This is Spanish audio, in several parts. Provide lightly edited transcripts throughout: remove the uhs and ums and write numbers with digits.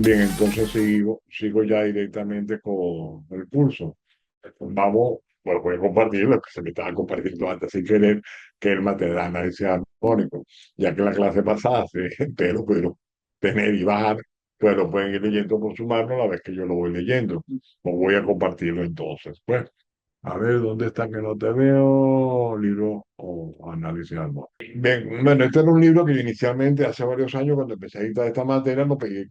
Bien, entonces sigo ya directamente con el curso. Vamos, bueno, voy a compartir lo que se me estaba compartiendo antes sin querer, que es el material de análisis armónico, ya que la clase pasada se pero tener y bajar, pues lo pueden ir leyendo por su mano a la vez que yo lo voy leyendo. O voy a compartirlo entonces. Pues, a ver, ¿dónde está que no te veo? Libro o análisis armónico. Bien, bueno, este era un libro que yo inicialmente, hace varios años, cuando empecé a editar esta materia, lo pegué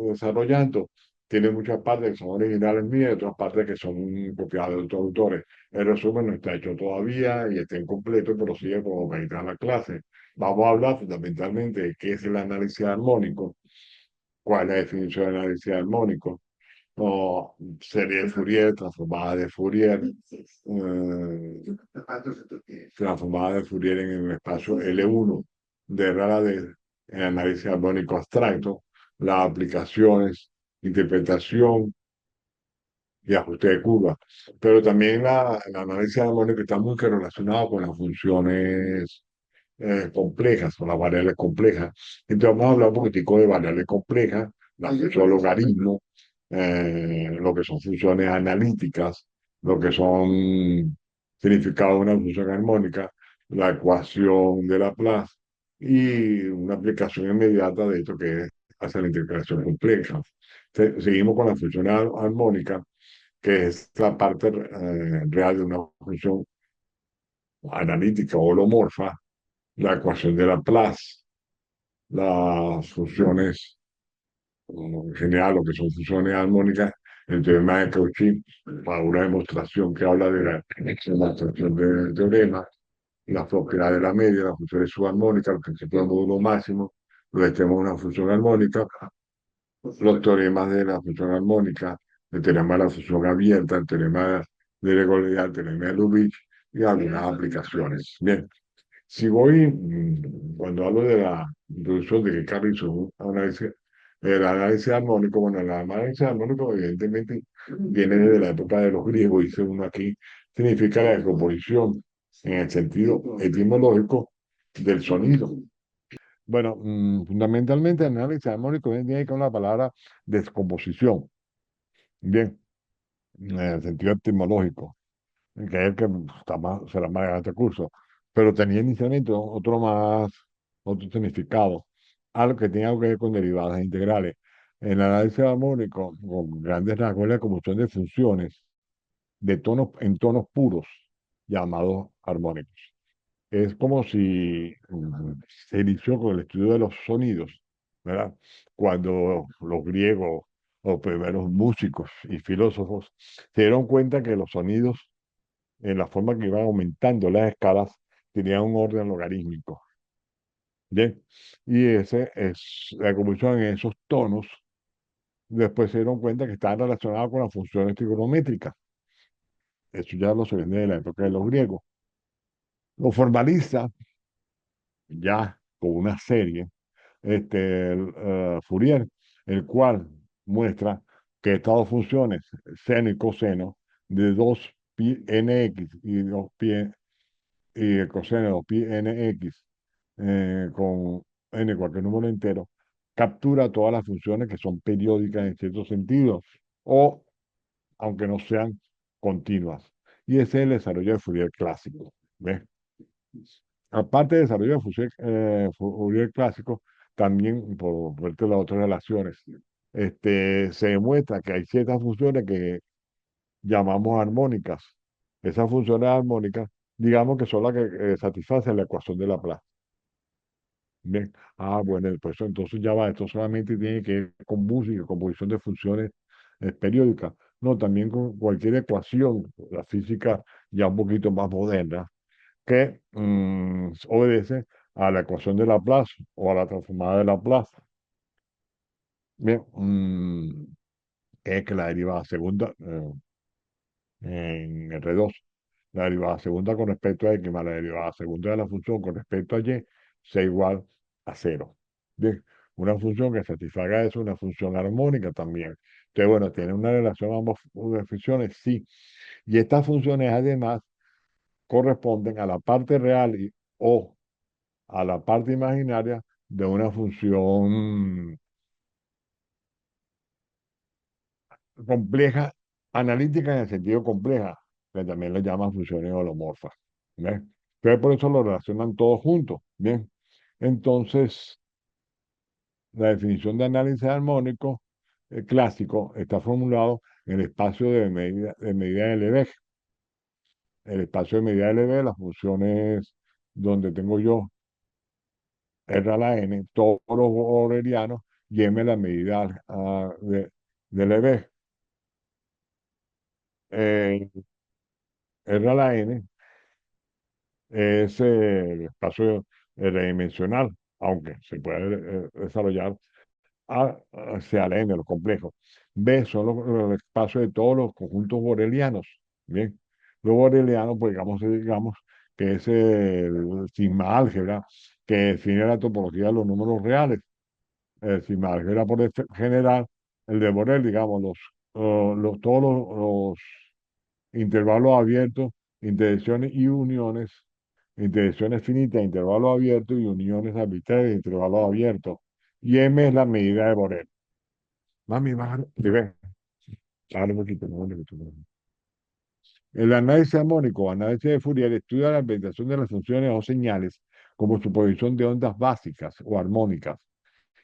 desarrollando. Tiene muchas partes que son originales mías y otras partes que son copiadas de otros autores. El resumen no está hecho todavía y está incompleto, pero sigue como para editar la clase. Vamos a hablar fundamentalmente de qué es el análisis armónico, cuál es la definición de análisis armónico, o serie de Fourier, transformada de Fourier, transformada de Fourier en el espacio L1 de rara vez en análisis armónico abstracto, las aplicaciones, interpretación y ajuste de curva. Pero también el análisis armónico está muy relacionado con las funciones complejas, con las variables complejas. Entonces vamos a hablar un poquitico de variables complejas, la función logaritmo, lo que son funciones analíticas, lo que son significados de una función armónica, la ecuación de Laplace y una aplicación inmediata de esto que es hacer la integración compleja. Seguimos con la función armónica, que es la parte real de una función analítica o holomorfa, la ecuación de Laplace, las funciones en general, lo que son funciones armónicas, el teorema de Cauchy, para una demostración que habla de la demostración del teorema, las propiedades de la media, las funciones subarmónicas, el principio del módulo máximo, los extremos de una función armónica, los teoremas de la función armónica, el teorema de la función abierta, el teorema de la igualdad, el teorema de Lubitsch y algunas aplicaciones. Bien, si voy, cuando hablo de la introducción de que Carl hizo el análisis armónico, bueno, el análisis armónico evidentemente viene desde la época de los griegos, dice uno aquí, significa la descomposición en el sentido etimológico del sonido. Bueno, fundamentalmente el análisis armónico viene ahí con la palabra descomposición, bien, en el sentido etimológico, que es el que está más, será más en este curso, pero tenía inicialmente otro significado, algo que tiene algo que ver con derivadas integrales. En el análisis armónico, con grandes rasgos, es la composición de funciones de tonos en tonos puros, llamados armónicos. Es como si se inició con el estudio de los sonidos, ¿verdad? Cuando los griegos, los primeros músicos y filósofos, se dieron cuenta que los sonidos, en la forma que iban aumentando las escalas, tenían un orden logarítmico. Bien, y ese es la composición en esos tonos. Después se dieron cuenta que estaban relacionados con las funciones trigonométricas. Eso ya lo se viene de la época de los griegos. Los formalistas, ya con una serie, Fourier, el cual muestra que estas dos funciones, seno y coseno, de 2πnx y 2π y el coseno de 2πnx con n cualquier número entero, captura todas las funciones que son periódicas en cierto sentido, o aunque no sean continuas. Y ese es el desarrollo de Fourier clásico. ¿Ves? Aparte del desarrollo de Fourier clásico, también por verte las otras relaciones, se demuestra que hay ciertas funciones que llamamos armónicas. Esas funciones armónicas, digamos que son las que satisfacen la ecuación de Laplace. Bien, bueno, pues entonces ya va, esto solamente tiene que ver con música, composición de funciones periódicas. No, también con cualquier ecuación, la física ya un poquito más moderna, que obedece a la ecuación de Laplace o a la transformada de Laplace. Bien, es que la derivada segunda en R2, la derivada segunda con respecto a X más la derivada segunda de la función con respecto a Y sea igual a cero. Bien, una función que satisfaga eso, una función armónica también. Entonces, bueno, tiene una relación ambas funciones, sí. Y estas funciones además corresponden a la parte real o a la parte imaginaria de una función compleja, analítica en el sentido compleja, que también le llaman funciones holomorfas. ¿Ves? Entonces, por eso lo relacionan todos juntos. Bien. Entonces, la definición de análisis armónico clásico está formulado en el espacio de medida LB. El espacio de medida LB, las funciones donde tengo yo R a la N, todos los orerianos, y M la medida de LB. Eh, R a la N es el espacio redimensional, aunque se puede desarrollar hacia la N, los complejos. B son los espacios de todos los conjuntos borelianos. Bien, los borelianos, pues digamos que es el sigma álgebra que define la topología de los números reales. El sigma álgebra por general, el de Borel, digamos, todos los intervalos abiertos, intersecciones y uniones, intersecciones finitas, intervalos abiertos y uniones arbitrarias, intervalos abiertos. Y M es la medida de Borel. Mami, bájalo, ¿te ves? Bájalo un poquito, no, no. El análisis armónico o análisis de Fourier estudia la representación de las funciones o señales como suposición de ondas básicas o armónicas.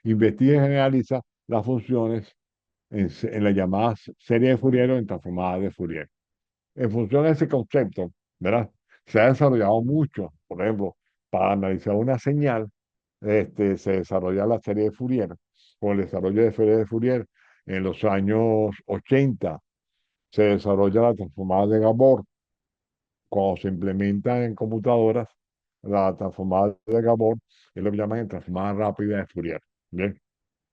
Investiga y generaliza las funciones en la llamada serie de Fourier o en transformadas de Fourier. En función de ese concepto, ¿verdad? Se ha desarrollado mucho, por ejemplo, para analizar una señal, se desarrolla la serie de Fourier, con el desarrollo de serie de Fourier en los años 80, se desarrolla la transformada de Gabor, cuando se implementa en computadoras, la transformada de Gabor, es lo que llaman transformada rápida de Fourier, ¿bien?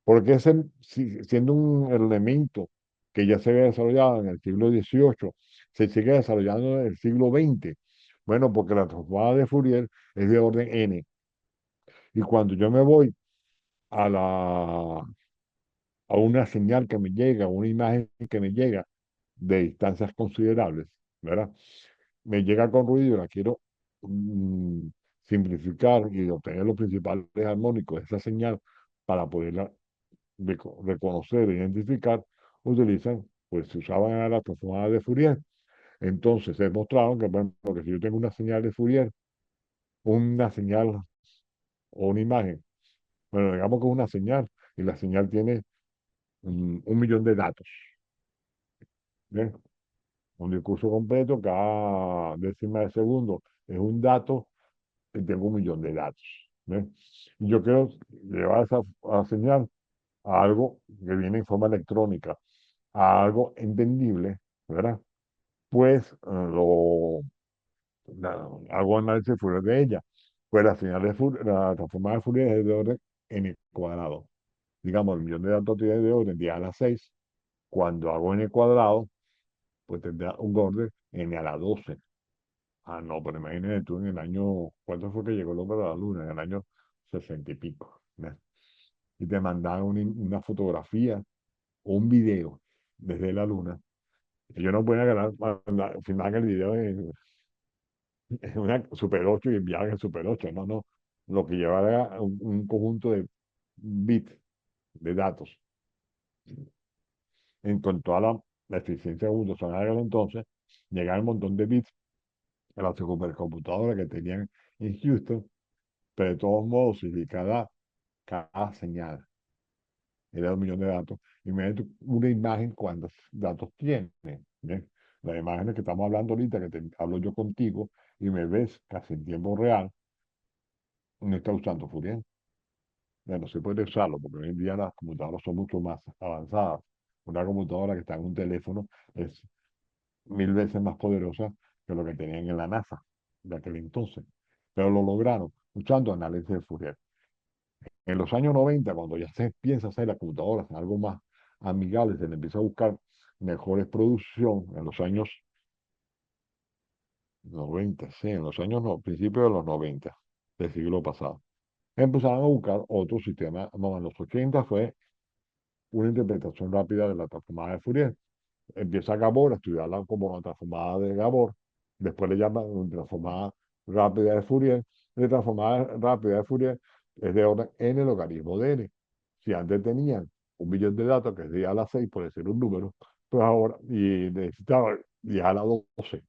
Porque siendo un elemento que ya se había desarrollado en el siglo XVIII, se sigue desarrollando en el siglo XX. Bueno, porque la transformada de Fourier es de orden n. Y cuando yo me voy a, la, a una señal que me llega, a una imagen que me llega de distancias considerables, ¿verdad? Me llega con ruido y la quiero mm, simplificar y obtener los principales armónicos de esa señal para poderla reconocer e identificar, pues se usaban las transformadas de Fourier. Entonces se demostraron que, bueno, que si yo tengo una señal de Fourier, una señal o una imagen, bueno, digamos que es una señal, y la señal tiene 1 millón de datos, ¿bien? Un discurso completo, cada décima de segundo es un dato, y tengo 1 millón de datos, ¿bien? Y yo quiero llevar esa señal a algo que viene en forma electrónica, a algo entendible, ¿verdad? Pues hago análisis de Fourier de ella. Pues la señal de Fourier, la transformada de Fourier es de orden n cuadrado. Digamos, el millón de datos tiene de orden 10 a la 6. Cuando hago n cuadrado, pues tendrá un orden n a la 12. Ah, no, pero imagínate tú en el año, ¿cuánto fue que llegó el hombre a la luna? En el año 60 y pico, ¿ves? Y te mandaban una fotografía o un video desde la luna. Ellos no pueden agarrar, filmar el video en una Super 8 y enviar en el Super 8. No, no. Lo que lleva era un conjunto de bits de datos. Con toda la eficiencia de Windows en aquel entonces, llegaba un montón de bits a la supercomputadora que tenían en Houston, pero de todos modos, si cada señal era 1 millón de datos, imagínate una imagen cuántos datos tiene. ¿Bien? Las imágenes que estamos hablando ahorita, que hablo yo contigo y me ves casi en tiempo real, no está usando Fourier. Bueno, se puede usarlo porque hoy en día las computadoras son mucho más avanzadas. Una computadora que está en un teléfono es 1000 veces más poderosa que lo que tenían en la NASA de aquel entonces. Pero lo lograron usando análisis de Fourier. En los años 90, cuando ya se empieza a hacer las computadoras algo más amigables, se le empieza a buscar mejores producción, en los años 90, sí, en los años, no, principios de los 90 del siglo pasado. Empezaron a buscar otro sistema, no, en los 80 fue una interpretación rápida de la transformada de Fourier. Empieza Gabor a estudiarla como la transformada de Gabor, después le llaman transformada rápida de Fourier. La transformada rápida de Fourier es de orden n logaritmo de n. Si antes tenían 1 millón de datos, que es 10 a la 6, por decir un número, pues ahora, y necesitaba llegar a 12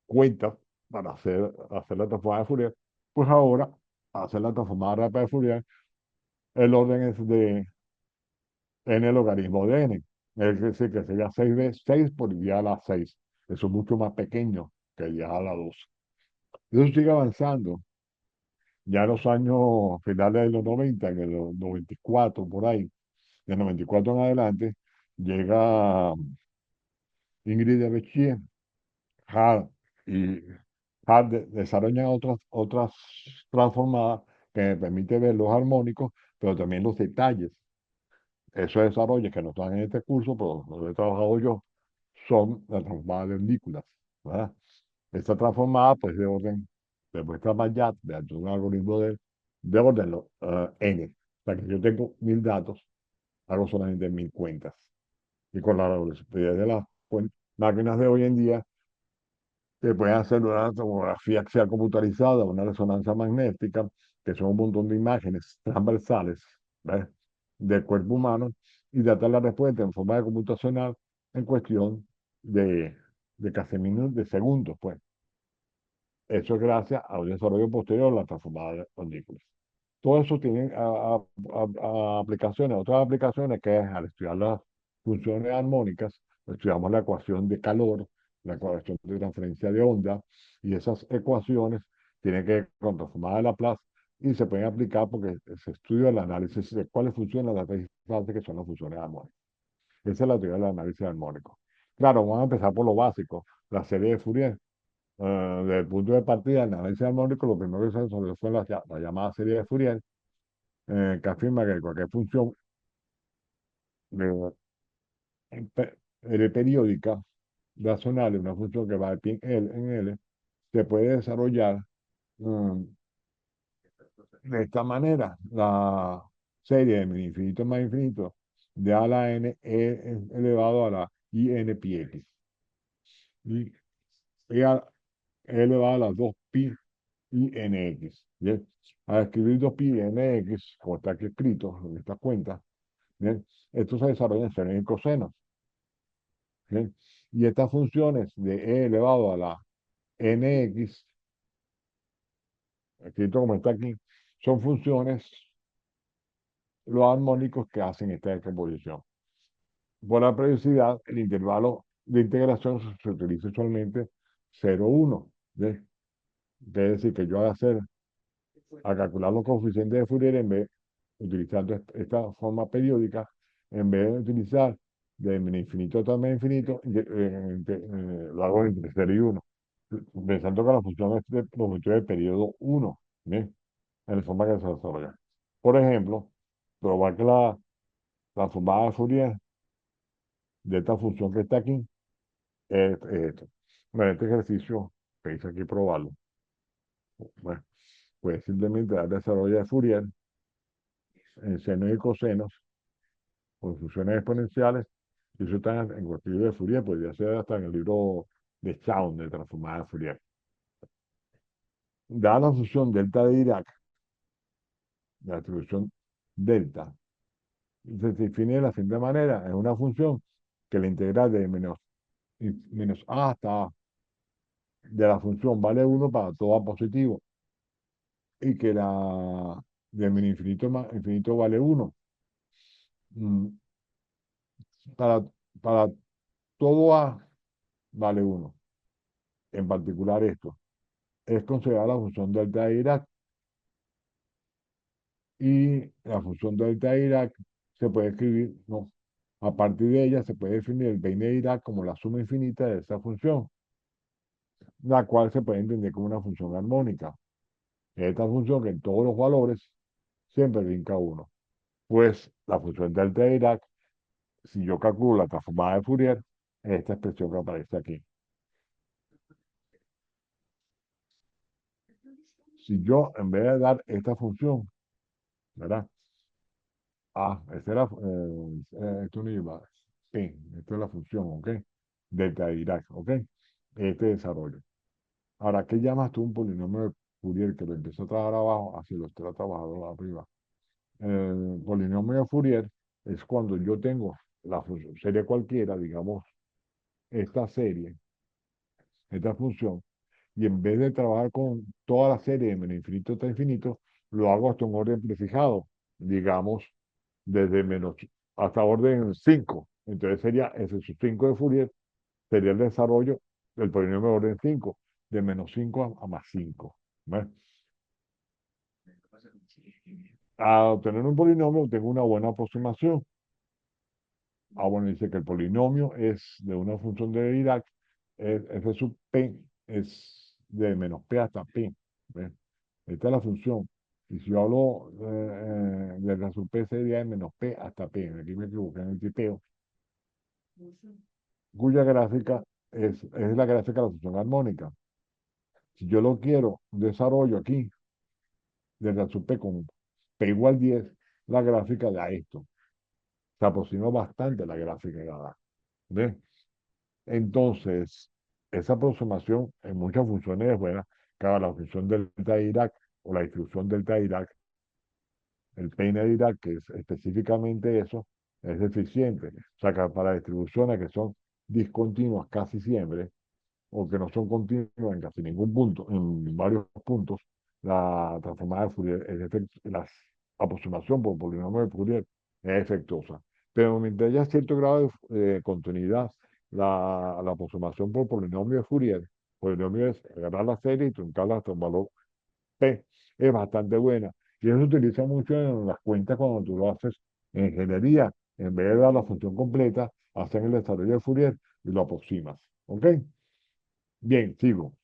cuentas para hacer la transformada de Fourier, pues ahora, hacer la transformada rápida de Fourier, el orden es de n logaritmo de n. Es decir, que sería 6 veces 6 por llegar a la 6. Eso es mucho más pequeño que llegar a la 12. Eso sigue avanzando. Ya en los años finales de los 90, en el 94, por ahí, de 94 en adelante, llega Ingrid de Bechet, Hart y Hart desarrollan otras transformadas que me permiten ver los armónicos, pero también los detalles. Esos desarrollos que no están en este curso, pero los he trabajado yo, son las transformadas de undículas, ¿verdad? Esta transformada, pues, de orden, de muestra Bayat, de un algoritmo de orden n. O sea, que yo tengo 1000 datos, hago solamente 1000 cuentas. Y con la velocidad de las máquinas de hoy en día, se puede hacer una tomografía axial computarizada, una resonancia magnética, que son un montón de imágenes transversales, ¿ves? Del cuerpo humano, y datar la respuesta en forma de computacional en cuestión de casi minutos, de segundos, pues. Eso es gracias a un desarrollo posterior de la transformada de partículas. Todo eso tiene aplicaciones, otras aplicaciones que es al estudiar las funciones armónicas, estudiamos la ecuación de calor, la ecuación de transferencia de onda, y esas ecuaciones tienen que ver con transformada de Laplace y se pueden aplicar porque se estudia el análisis de cuáles funciones las tres fases que son las funciones armónicas. Esa es la teoría del análisis armónico. Claro, vamos a empezar por lo básico, la serie de Fourier. Desde el punto de partida del análisis armónico, lo primero que se desarrolló fue la llamada serie de Fourier, que afirma que cualquier función de, periódica razonable, una función que va de pi en L, se puede desarrollar mm, de esta manera. La serie de infinito más infinito de a la n elevado a la i n pi x. Y, elevado a las 2 pi i n x. ¿Bien? Al escribir 2 pi n x, como está aquí escrito en esta cuenta, ¿bien? Esto se desarrolla en senos y cosenos. ¿Bien? Y estas funciones de e elevado a la nx, escrito como está aquí, son funciones los armónicos que hacen esta decomposición. Por la periodicidad, el intervalo de integración se utiliza usualmente 0,1. ¿Ves? Quiere decir que yo a calcular los coeficientes de Fourier utilizando esta forma periódica, en vez de utilizar de infinito a menos infinito, lo hago entre 0 y 1, pensando que la función es de longitud del periodo 1, ¿bien? En la forma que se desarrolla. Por ejemplo, probar que la transformada de Fourier de esta función que está aquí es esto. Bueno, este ejercicio que hice aquí, probarlo. Bueno, pues simplemente dar desarrollo de Fourier en senos y cosenos con funciones exponenciales, y eso está en cualquier libro de Fourier, podría ser hasta en el libro de Chaun de transformada de Fourier. Dada la función delta de Dirac, la distribución delta, se define de la siguiente manera: es una función que la integral de menos a hasta a de la función vale 1 para todo a positivo, y que la de menos infinito más infinito vale 1. Mm, Para, para todo a vale 1. En particular esto es considerada la función delta de Dirac, y la función delta de Dirac se puede escribir, no, a partir de ella se puede definir el peine de Dirac como la suma infinita de esa función, la cual se puede entender como una función armónica. Esta función que en todos los valores siempre brinca 1. Pues la función delta de Dirac, si yo calculo la transformada de Fourier, es esta expresión que aparece aquí. Si yo, en vez de dar esta función, ¿verdad? Esta era, esto no iba. Sí, esta es la función, ¿ok? Delta de Dirac, ¿ok? Este desarrollo. Ahora, ¿qué llamas tú un polinomio de Fourier que lo empezó a trabajar abajo? Así lo está trabajando arriba. El polinomio de Fourier es cuando yo tengo la función serie cualquiera, digamos, esta serie, esta función, y en vez de trabajar con toda la serie de menos infinito hasta infinito, lo hago hasta un orden prefijado, digamos, desde menos hasta orden 5. Entonces sería ese sub 5 de Fourier, sería el desarrollo del polinomio de orden 5 de menos 5 a más 5. ¿Ves? A obtener un polinomio tengo una buena aproximación. Bueno, dice que el polinomio es de una función de Dirac, f sub p es de menos p hasta p. ¿Ves? Esta es la función. Y si yo hablo de la sub p sería de menos p hasta p. Aquí me equivoqué en el tipeo. Cuya gráfica es la gráfica de la función armónica. Si yo lo quiero, un desarrollo aquí, de la sub p con p igual 10, la gráfica da esto. Se aproxima bastante la gráfica que da. ¿Ves? Entonces, esa aproximación en muchas funciones es buena. Cada la función delta de Dirac o la distribución delta de Dirac, el peine de Dirac, que es específicamente eso, es eficiente. O sea, que para distribuciones que son discontinuas casi siempre, o que no son continuas en casi ningún punto, en varios puntos, la transformada de Fourier, la aproximación por polinomio de Fourier es efectuosa. Pero mientras haya cierto grado de continuidad, la aproximación por polinomio de Fourier, polinomio es agarrar la serie y truncarla hasta un valor P, es bastante buena. Y eso se utiliza mucho en las cuentas cuando tú lo haces en ingeniería. En vez de dar la función completa, hacen el desarrollo de Fourier y lo aproximas. ¿Ok? Bien, sigo.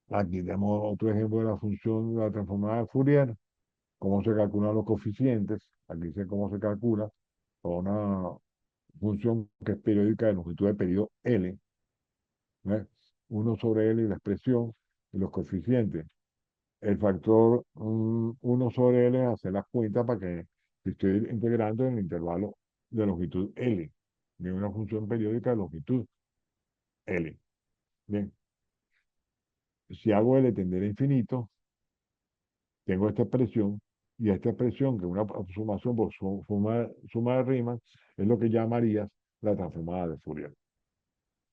Aquí tenemos otro ejemplo de la función de la transformada de Fourier, cómo se calculan los coeficientes. Aquí dice cómo se calcula con una función que es periódica de longitud de periodo L, ¿ves? 1 sobre L y la expresión y los coeficientes. El factor 1 sobre L es hacer las cuentas para que estoy integrando en el intervalo de longitud L, de una función periódica de longitud L. Bien, si hago L tender a infinito, tengo esta expresión, y esta expresión, que es una sumación por suma de Riemann, es lo que llamarías la transformada de Fourier.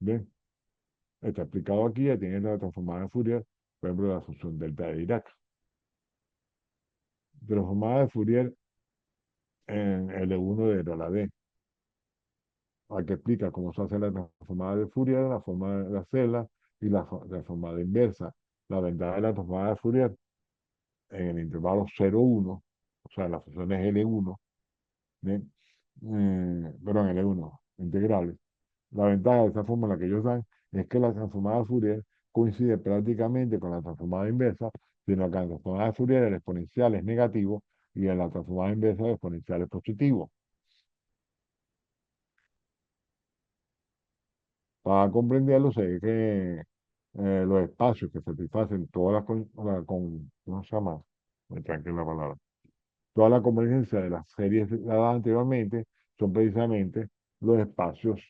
Bien, está explicado aquí, ya tienes la transformada de Fourier, por ejemplo, la función delta de Dirac. Transformada de Fourier en L1 de la D. Aquí explica cómo se hace la transformada de Fourier, la forma de hacerla y la transformada inversa. La ventaja de la transformada de Fourier en el intervalo 0,1, o sea, la función es L1, ¿bien? Perdón, L1, integrales. La ventaja de esta fórmula que ellos dan es que la transformada de Fourier coincide prácticamente con la transformada inversa, sino que en la transformada de Fourier el exponencial es negativo y en la transformada inversa el exponencial es positivo. Para comprenderlo, se ve que los espacios que satisfacen todas ¿cómo se llama? Me tranquila la palabra. Toda la convergencia de las series dadas anteriormente son precisamente los espacios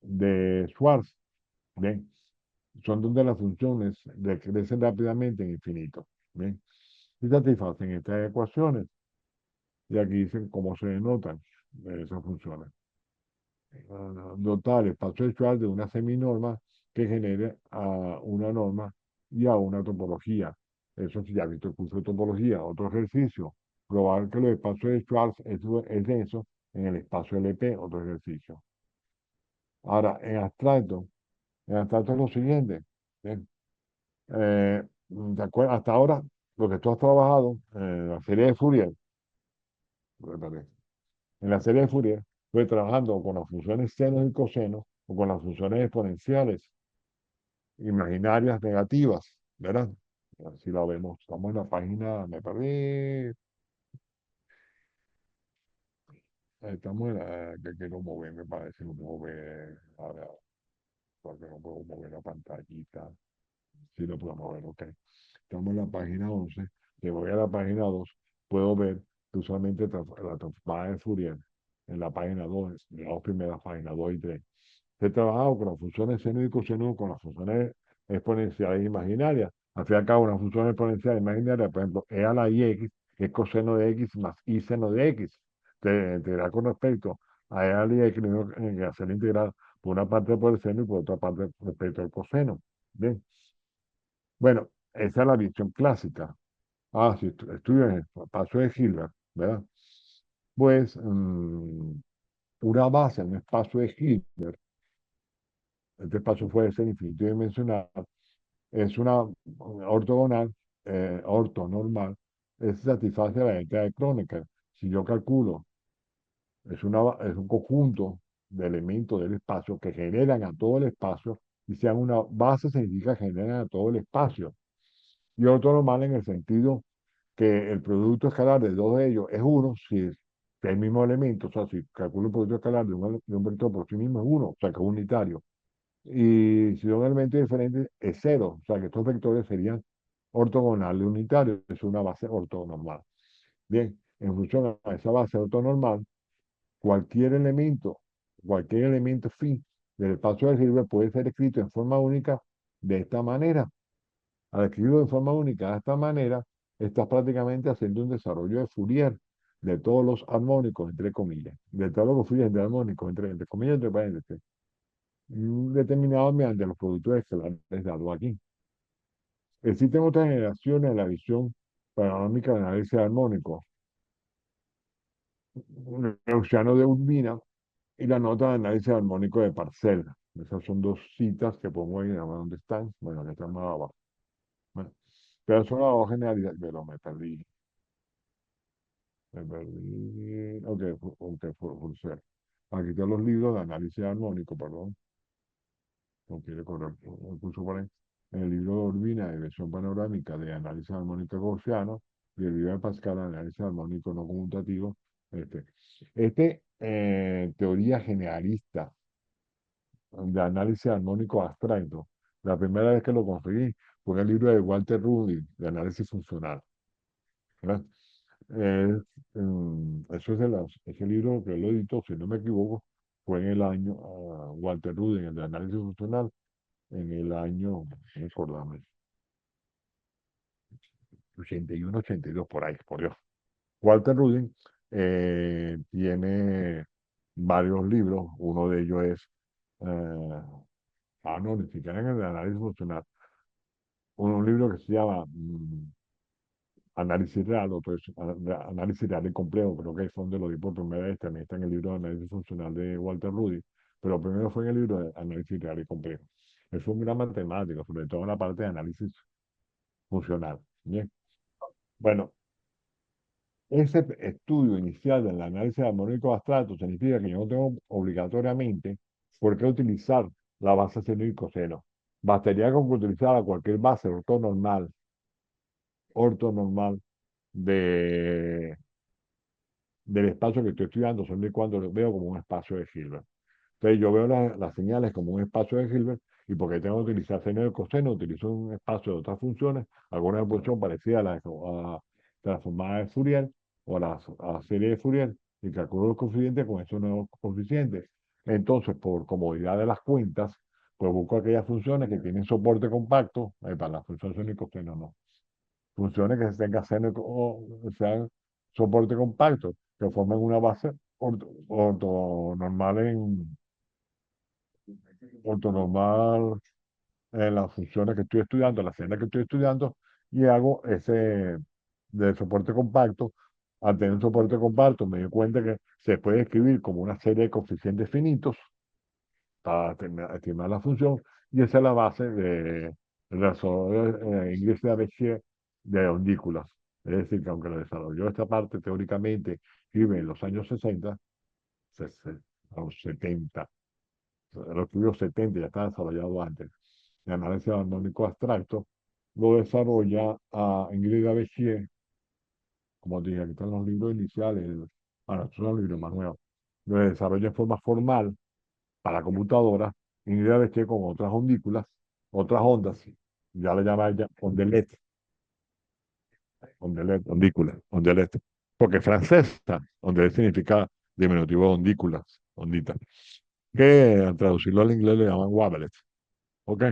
de Schwarz. Bien, son donde las funciones decrecen rápidamente en infinito. Bien, y satisfacen estas ecuaciones. Y aquí dicen cómo se denotan esas funciones. Dotar el espacio visual de una seminorma que genere a una norma y a una topología. Eso sí, ya visto el curso de topología. Otro ejercicio, probar que los espacios de Schwarz es denso en el espacio LP, otro ejercicio. Ahora, en abstracto es lo siguiente. Bien, hasta ahora, lo que tú has trabajado en la serie de Fourier, perdón, en la serie de Fourier, fue trabajando con las funciones seno y coseno o con las funciones exponenciales imaginarias negativas, ¿verdad? Así la vemos. Estamos en la página, me perdí. Estamos en la que quiero mover, me parece, no puedo ver. A ver, porque no puedo mover la pantallita. Sí lo puedo mover, ok. Estamos en la página 11. Si voy a la página 2, puedo ver que usualmente la transformada de Fourier en la página 2, en las dos primeras páginas, 2 y 3. He trabajado con las funciones seno y coseno, con las funciones exponenciales imaginarias. Al fin y al cabo, una función exponencial imaginaria, por ejemplo, e a la ix es coseno de x más y seno de x. te da con respecto a L y X, que hacer la integral por una parte por el seno y por otra parte respecto al coseno. Bien, bueno, esa es la visión clásica. Si estudias el paso de Hilbert, ¿verdad? Pues una base en un espacio de Hilbert, este espacio puede ser infinito dimensional, es una ortogonal, ortonormal, es satisface la identidad de Kronecker. Si yo calculo, es un conjunto de elementos del espacio que generan a todo el espacio, y sean una base significa que generan a todo el espacio. Y ortonormal en el sentido que el producto escalar de dos de ellos es uno, si es el mismo elemento, o sea, si calculo el producto escalar de un vector por sí mismo es uno, o sea, que es unitario. Y si son elementos diferentes, es cero, o sea, que estos vectores serían ortogonales unitarios, es una base ortonormal. Bien, en función a esa base ortonormal, cualquier elemento, cualquier elemento phi del espacio de Hilbert puede ser escrito en forma única de esta manera. Al escribirlo en forma única de esta manera, estás prácticamente haciendo un desarrollo de Fourier de todos los armónicos, entre comillas, de todos los Fourier de armónicos, entre comillas, entre paréntesis, determinados mediante los productos escalares dados aquí. Existen otras generaciones de la visión panorámica de análisis armónico, un gaussiano de Urbina y la nota de análisis armónico de Parcel. Esas son dos citas que pongo ahí, a ver dónde están. Bueno, aquí están más abajo. Bueno, pero son las dos generalidades, pero me perdí. Me perdí. Ok, ok, Furser. Aquí están los libros de análisis armónico, perdón. No quiere correr el curso por ahí. En el libro de Urbina, de versión panorámica de análisis armónico gaussiano, y el libro de Pascal, análisis armónico no conmutativo. Teoría generalista de análisis armónico abstracto. La primera vez que lo conseguí fue en el libro de Walter Rudin, de análisis funcional. ¿Verdad? Eso es ese libro que lo editó, si no me equivoco, fue en el año, Walter Rudin, el de análisis funcional, en el año, no recordarme, 81, 82, por ahí, por Dios. Walter Rudin tiene varios libros, uno de ellos es, no, ni siquiera en el de análisis funcional, un libro que se llama Análisis real, otro es análisis real y complejo, creo que es donde lo di por primera vez, también está en el libro de análisis funcional de Walter Rudy, pero primero fue en el libro de análisis real y complejo. Es un gran matemático, sobre todo en la parte de análisis funcional. Bien, bueno, ese estudio inicial del análisis armónico abstracto significa que yo no tengo obligatoriamente por qué utilizar la base seno y coseno. Bastaría con que utilizara cualquier base ortonormal de del espacio que estoy estudiando, son de cuando lo veo como un espacio de Hilbert. Entonces yo veo las señales como un espacio de Hilbert y porque tengo que utilizar seno y coseno, utilizo un espacio de otras funciones, alguna función parecida a la formada de Fourier o a la serie de Fourier y calculo los coeficientes con esos nuevos coeficientes. Entonces, por comodidad de las cuentas, pues busco aquellas funciones que tienen soporte compacto, para la función seno y coseno no funciones que tengan sean soporte compacto, que formen una base ortonormal ortonormal en las funciones que estoy estudiando, las señales que estoy estudiando, y hago ese de soporte compacto. Al tener un soporte compacto, me doy cuenta que se puede escribir como una serie de coeficientes finitos para estimar la función, y esa es la base de la inglés de Bézier de ondículas. Es decir, que aunque lo desarrolló esta parte teóricamente, escribe en los años 60, a los 70, los estudios 70 ya está desarrollado antes. El análisis armónico abstracto lo desarrolla a Ingrid Bézier, como te dije, aquí están los libros iniciales, estos son los libros más nuevos. Lo desarrolla en forma formal para computadora, Ingrid Bézier con otras ondículas, otras ondas, ya le llama ella ondelet, ondelet, ondícula, ondelet, porque es francesa, ondelet significa diminutivo de ondículas, onditas, que al traducirlo al inglés le llaman wavelet, ¿ok?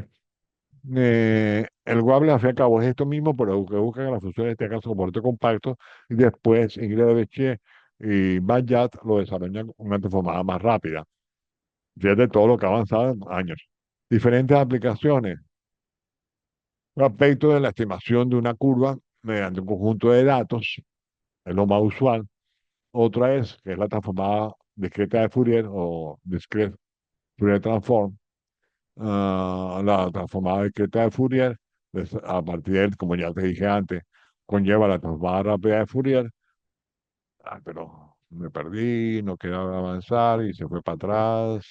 El Wable, al fin y al cabo, es esto mismo, pero que busca que la función tenga soporte compacto. Y después, Ingrid Bézier y Bayat lo desarrolla con una transformada más rápida. Fíjate todo lo que ha avanzado en años. Diferentes aplicaciones. Respecto de la estimación de una curva mediante un conjunto de datos, es lo más usual. Otra es, que es la transformada discreta de Fourier o discrete Fourier transform. La transformada discreta de Fourier, a partir de, como ya te dije antes, conlleva la transformada rápida de Fourier. Pero me perdí, no quería avanzar y se fue para atrás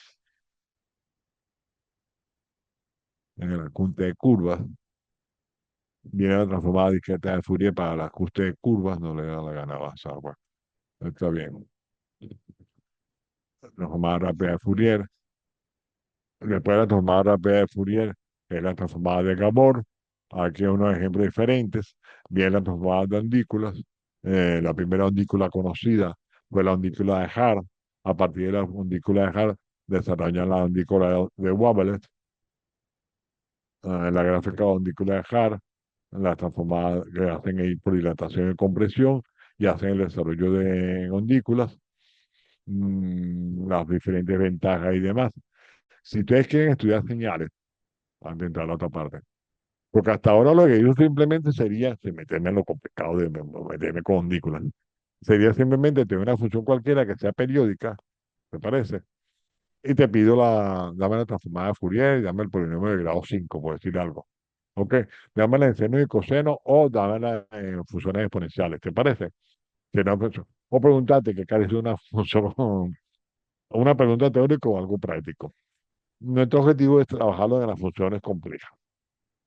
en el ajuste de curvas. Viene la transformada discreta de Fourier para el ajuste de curvas, no le da la gana avanzar. Bueno, está bien. Transformada rápida de Fourier. Después la transformada rápida de Fourier, que es la transformada de Gabor. Aquí hay unos ejemplos diferentes. Viene la transformada de ondículas. La primera ondícula conocida fue la ondícula de Haar. A partir de la ondícula de Haar desarrollan la ondícula de Wavelet. En la gráfica de ondícula de Haar, las transformadas que hacen ahí por dilatación y compresión y hacen el desarrollo de ondículas, las diferentes ventajas y demás. Si ustedes quieren estudiar señales, antes de entrar a la otra parte, porque hasta ahora lo que yo simplemente sería, sin meterme en lo complicado de meterme con ondículas, sería simplemente tener una función cualquiera que sea periódica, ¿te parece? Y te pido dame la transformada de Fourier y dame el polinomio de grado 5 por decir algo. ¿Ok? Dámela en seno y coseno o dámela en funciones exponenciales, ¿te parece? Que no, pues, o preguntarte que carece de una función, una pregunta teórica o algo práctico. Nuestro objetivo es trabajarlo en las funciones complejas.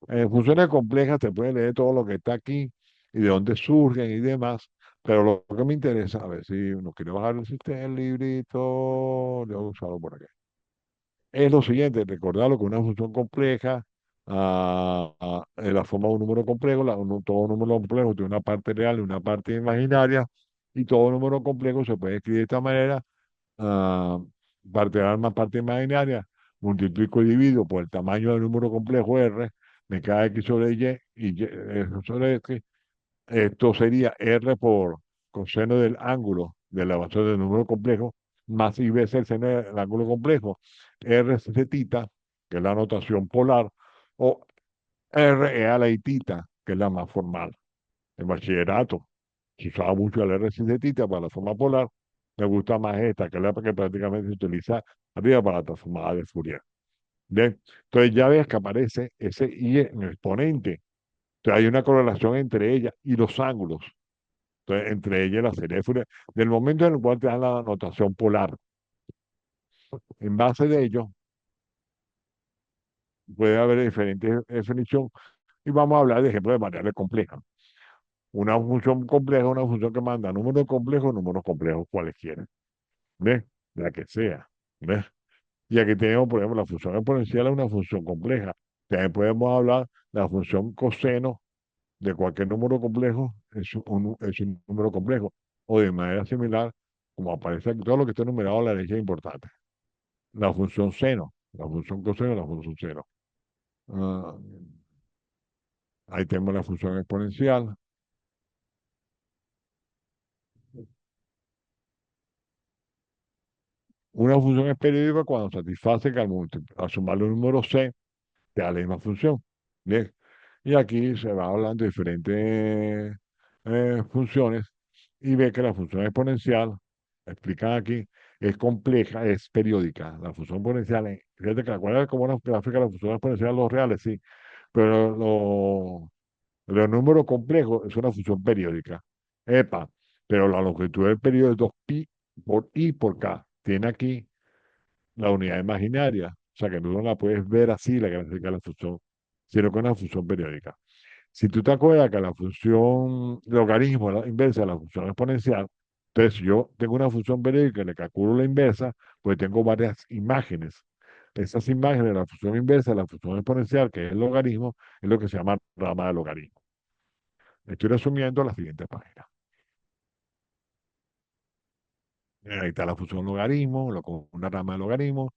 En funciones complejas te puede leer todo lo que está aquí y de dónde surgen y demás, pero lo que me interesa, a ver si uno quiere bajar el sistema, el librito, lo he usado por aquí. Es lo siguiente, recordarlo que una función compleja, en la forma de un número complejo, todo número complejo tiene una parte real y una parte imaginaria, y todo número complejo se puede escribir de esta manera, ah, parte real más parte imaginaria, multiplico y divido por el tamaño del número complejo R, me queda X sobre Y sobre X, esto sería R por coseno del ángulo de la elevación del número complejo, más I veces el seno del ángulo complejo. R es θ, que es la notación polar, o R es a la itita, que es la más formal. En bachillerato se usaba mucho el R sin θ para la forma polar. Me gusta más esta, que es la que prácticamente se utiliza arriba para la transformada de Fourier. ¿Bien? Entonces ya ves que aparece ese I en el exponente. Entonces hay una correlación entre ella y los ángulos. Entonces, entre ellas la serie de Fourier, del momento en el cual te dan la notación polar. En base de ello, puede haber diferentes definiciones y vamos a hablar de ejemplos de variables complejas. Una función compleja es una función que manda números complejos cualesquiera, ¿ves? La que sea, ¿ves? Y aquí tenemos, por ejemplo, la función exponencial es una función compleja. También podemos hablar de la función coseno de cualquier número complejo, es un número complejo. O de manera similar, como aparece aquí, todo lo que está numerado a la derecha es importante. La función seno, la función coseno, la función seno. Ah, ahí tenemos la función exponencial. Una función es periódica cuando satisface que al sumarle un número c te da la misma función. Bien. Y aquí se va hablando de diferentes funciones y ve que la función exponencial, explican aquí, es compleja, es periódica. La función exponencial, fíjate que acuerdas cómo una gráfica de la función exponencial, los reales, sí, pero los números complejos es una función periódica. Epa, pero la longitud del periodo es 2pi por i por k. Tiene aquí la unidad imaginaria. O sea que tú no la puedes ver así, la gráfica de la función, sino que es una función periódica. Si tú te acuerdas que la función logaritmo es la inversa de la función exponencial, entonces si yo tengo una función periódica y le calculo la inversa, pues tengo varias imágenes. Esas imágenes de la función inversa de la función exponencial, que es el logaritmo, es lo que se llama rama de logaritmo. Estoy resumiendo la siguiente página. Ahí está la función logaritmo, con una rama de logaritmo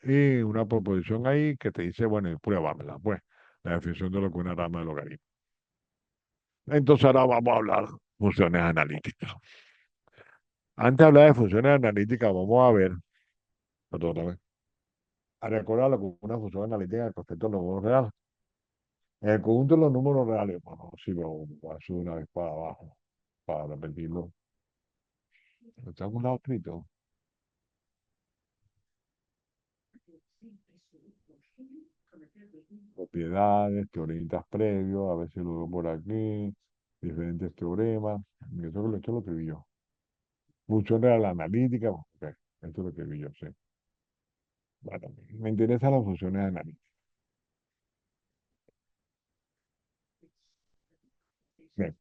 y una proposición ahí que te dice, bueno, y pruébamela, pues, la definición de lo que es una rama de logaritmo. Entonces ahora vamos a hablar funciones analíticas. Antes de hablar de funciones analíticas, vamos a ver, perdóname, a recordar lo que es una función analítica en el concepto de los números reales. En el conjunto de los números reales, bueno, si lo voy a subir una vez para abajo, para repetirlo. ¿Está en algún lado escrito? Propiedades, teoremas previos, a ver si lo veo por aquí, diferentes teoremas. Esto es lo que vi yo. Función real analítica, ok, esto es lo que vi yo, sí. Bueno, me interesan las funciones analíticas. Bien,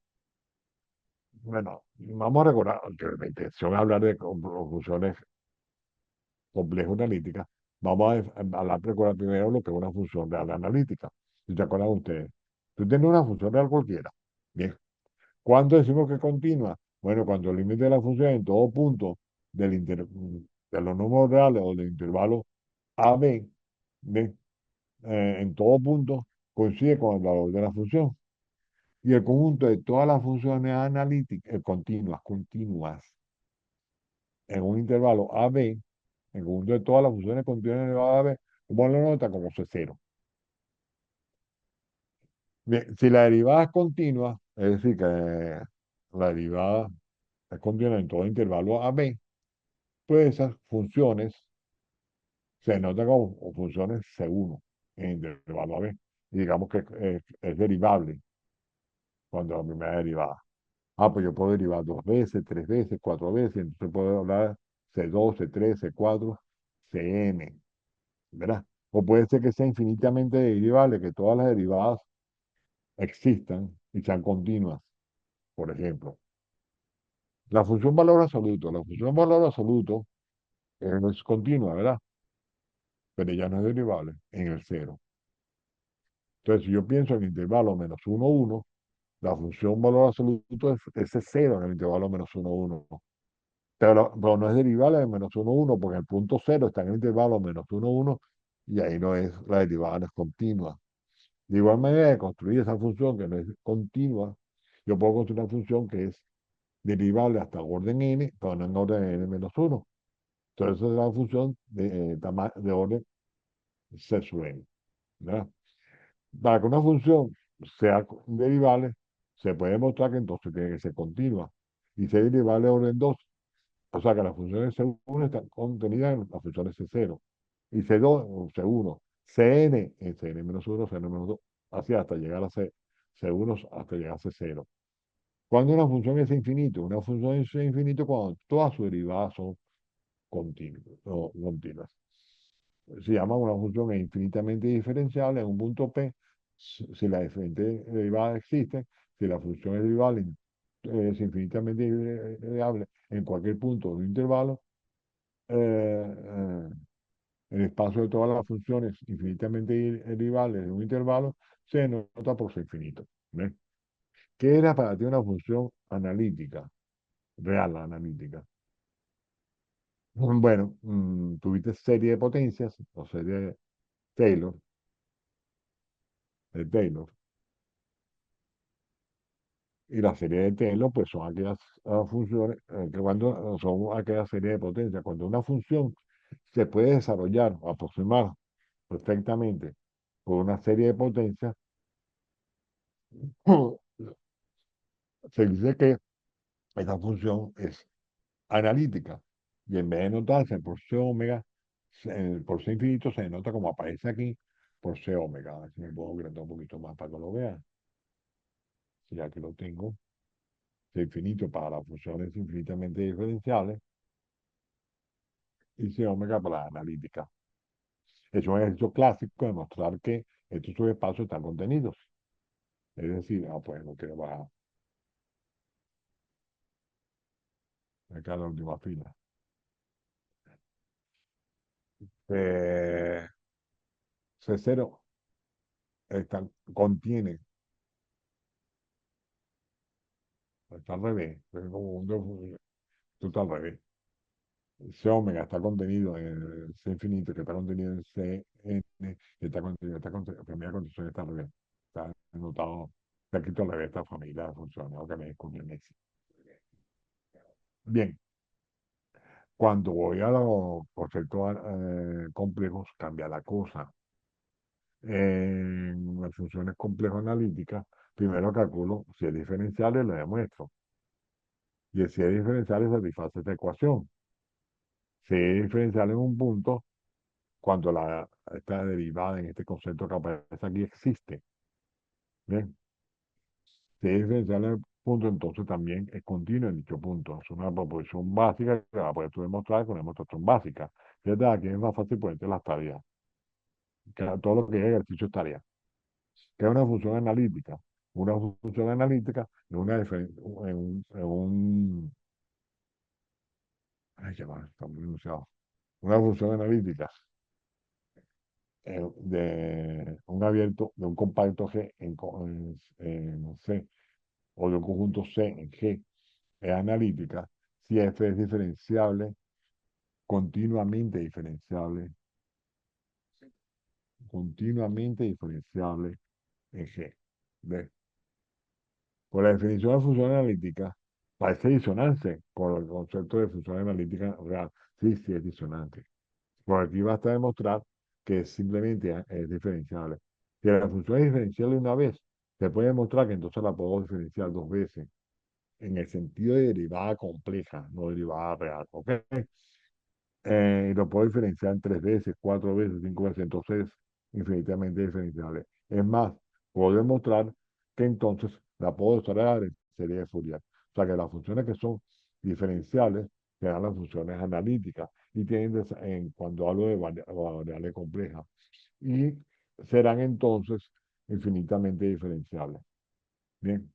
bueno, vamos a recordar que la intención es hablar de funciones complejas analíticas. Vamos a hablar, recordar primero lo que es una función real analítica. Si te acuerdan ustedes, tú tienes una función real cualquiera. Bien, ¿cuándo decimos que es continua? Bueno, cuando el límite de la función en todo punto de los números reales o del intervalo a b, b, en todo punto coincide con el valor de la función. Y el conjunto de todas las funciones analíticas, continuas, en un intervalo a b, el conjunto de todas las funciones continuas en el intervalo a b, ¿cómo lo nota? Como C0. Bien, si la derivada es continua, es decir, que la derivada es continua en todo intervalo a b, pues esas funciones se notan como funciones C1 en intervalo a b. Y digamos que es derivable cuando la primera derivada. Ah, pues yo puedo derivar dos veces, tres veces, cuatro veces, entonces puedo hablar C2, C3, C4, Cn, ¿verdad? O puede ser que sea infinitamente derivable, que todas las derivadas existan y sean continuas, por ejemplo. La función valor absoluto. La función valor absoluto no es continua, ¿verdad? Pero ya no es derivable en el cero. Entonces, si yo pienso en el intervalo menos uno, uno, la función valor absoluto es ese cero en el intervalo menos uno, uno. Pero no es derivable de menos uno, uno, porque el punto cero está en el intervalo menos uno, uno, y ahí no es, la derivada no es continua. De igual manera, de construir esa función que no es continua, yo puedo construir una función que es derivable hasta orden n, pero no en orden n menos uno. Entonces, esa es la función de orden C sub n, ¿verdad? Para que una función sea derivable, se puede demostrar que entonces tiene que ser continua. Y ser derivable de orden 2. O sea que las funciones C1 están contenidas en las funciones C0. Y C2 o C1. Cn en Cn menos 1, Cn menos 2. Así hasta llegar a C1 hasta llegar a C0. Cuando una función es infinito, una función es infinito cuando todas sus derivadas son continuas. Se llama una función infinitamente diferenciable en un punto P si las diferentes derivadas existen, si la función es derivable es infinitamente variable en cualquier punto de un intervalo, eh, el espacio de todas las funciones infinitamente derivables en un intervalo se denota por su infinito. ¿Ves? ¿Qué era para ti una función analítica, real analítica? Bueno, tuviste serie de potencias o serie Taylor, de Taylor. Y la serie de Taylor, pues son aquellas funciones que cuando son aquellas series de potencia, cuando una función se puede desarrollar o aproximar perfectamente por una serie de potencias, se dice que esa función es analítica. Y en vez de notarse por C omega, por C infinito, se denota como aparece aquí por C omega. A ver si me puedo agrandar un poquito más para que lo vean. Ya que lo tengo, C infinito para las funciones infinitamente diferenciales y C omega para la analítica. Es un ejercicio clásico de mostrar que estos subespacios están contenidos. Es decir, pues no quiero bajar acá en la última fila. Eh, C0 contiene, está al revés, es como esto está al revés. C omega está contenido en el C infinito, que está contenido en C n, que está contenido, la primera condición está al revés. Está anotado, está escrito al revés esta familia de funciones, o que me descubrí en Bien, Cuando voy a los conceptos complejos, cambia la cosa. En las funciones complejo analíticas, primero calculo si es diferencial y lo demuestro. Y si es diferencial, satisface esta ecuación. Si es diferencial en un punto, cuando esta derivada en este concepto que aparece aquí existe. Bien, si es diferencial en el punto, entonces también es continuo en dicho punto. Es una proposición básica que va a poder tú demostrar con demostración básica. Fíjate, aquí es más fácil ponerte las tareas, todo lo que es ejercicio es tarea. Que es una función analítica. Una función analítica es una ay, ya va, está muy enunciado. Una función analítica de un abierto, de un compacto G en C o de un conjunto C en G es analítica si F es diferenciable, continuamente diferenciable en G. ¿Ves? Por la definición de función analítica, parece disonante con el concepto de función analítica real. Sí, sí es disonante. Por aquí basta demostrar que simplemente es diferenciable. Si la función es diferenciable una vez, se puede demostrar que entonces la puedo diferenciar dos veces, en el sentido de derivada compleja, no derivada real. ¿Ok? Y lo puedo diferenciar en tres veces, cuatro veces, cinco veces, entonces es infinitamente diferenciable. Es más, puedo demostrar que entonces la puedo extraer en serie de Fourier. O sea que las funciones que son diferenciales serán las funciones analíticas y tienen cuando hablo de variables complejas y serán entonces infinitamente diferenciables. Bien,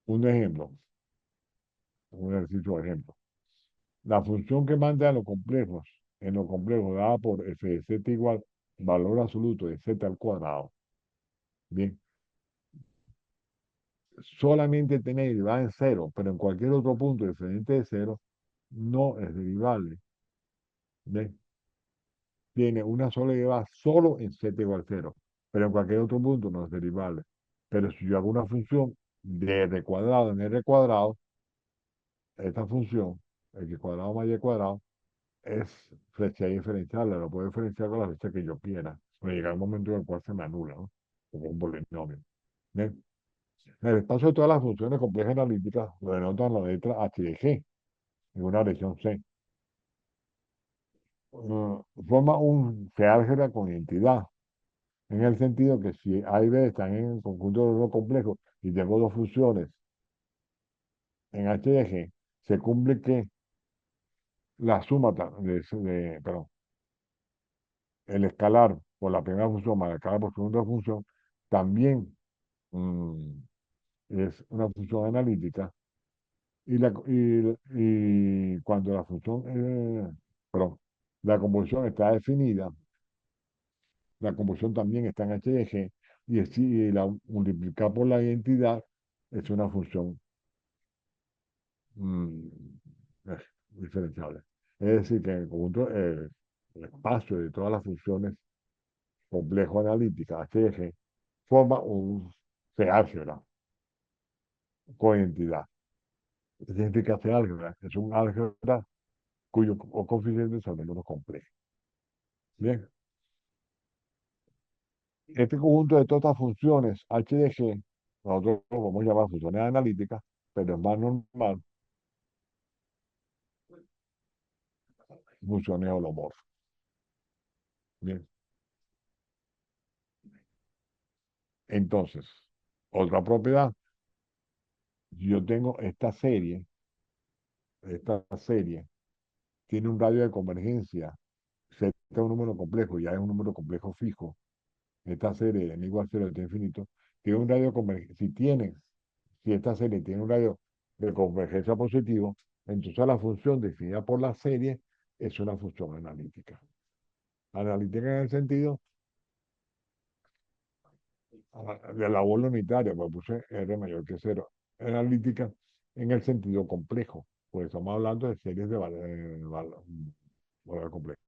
un ejemplo, un ejercicio de ejemplo. La función que manda en lo complejo dada por f de z igual valor absoluto de z al cuadrado. Bien, solamente tiene derivada en cero, pero en cualquier otro punto diferente de cero no es derivable. Bien, tiene una sola derivada solo en z igual a cero, pero en cualquier otro punto no es derivable. Pero si yo hago una función de r cuadrado en r cuadrado, esta función, x cuadrado más y cuadrado, es flecha diferenciable, lo puedo diferenciar con la flecha que yo quiera. Pero llega un momento en el cual se me anula, ¿no? Como un polinomio. Bien. El espacio de todas las funciones complejas analíticas lo denotan la letra H de G en una región C. Forma un C álgebra con identidad, en el sentido que si A y B están en el conjunto de los complejos y tengo dos funciones en H de G, se cumple que la suma perdón, el escalar por la primera función más el escalar por segunda función también mm, es una función analítica y cuando la función, perdón, la convolución está definida, la convolución también está en h de g y la multiplicar por la identidad es una función mm, eh, diferenciable. Es decir, que en el conjunto, el espacio de todas las funciones complejo analíticas h de g forma un C álgebra con identidad. ¿Qué significa C álgebra? Es un álgebra cuyo coeficiente son números complejos. Bien, este conjunto de todas estas funciones h de g, nosotros lo vamos a llamar funciones analíticas, pero es más normal funciones holomorfas. Bien, entonces, otra propiedad, yo tengo esta serie tiene un radio de convergencia, z es un número complejo, ya es un número complejo fijo, esta serie de n igual a 0 de t infinito, tiene un radio de convergencia, si esta serie tiene un radio de convergencia positivo, entonces la función definida por la serie es una función analítica. Analítica en el sentido de la bola unitaria, pues puse R mayor que cero. Analítica en el sentido complejo, pues estamos hablando de series de valores modelo complejo.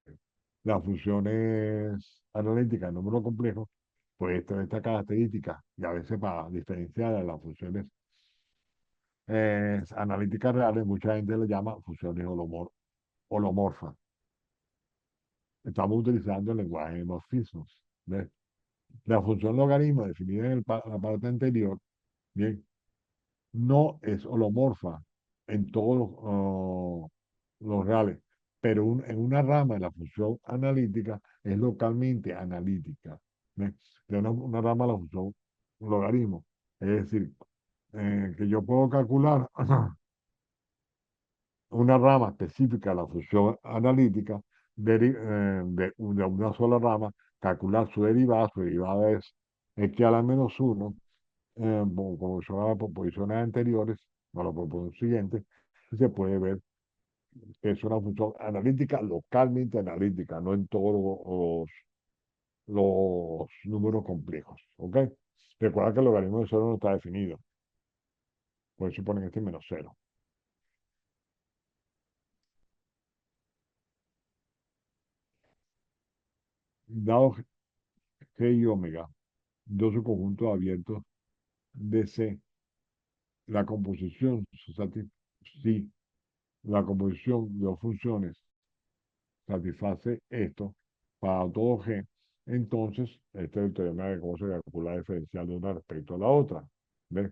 Las funciones analíticas de número complejo, pues tener esta característica, y a veces para diferenciar a las funciones analíticas reales, mucha gente le llama funciones holomorfas. Estamos utilizando el lenguaje de morfismos. ¿Ves? La función logaritmo definida en la parte anterior, bien, no es holomorfa en todos los reales, pero en una rama de la función analítica es localmente analítica. ¿Ves? De una rama de la función logaritmo. Es decir, que yo puedo calcular una rama específica de la función analítica de una sola rama, calcular su derivada es x a la menos uno como son las proposiciones anteriores, o la proposición siguiente, se puede ver que es una función analítica, localmente analítica, no en todos los números complejos. ¿Ok? Recuerda que el logaritmo de cero no está definido, por eso ponen este menos cero. Dado G y omega, dos subconjuntos abiertos de C, la composición, si la composición de dos funciones satisface esto para todo G, entonces este es el teorema de cómo se calcula la diferencial de una respecto a la otra. ¿Ves?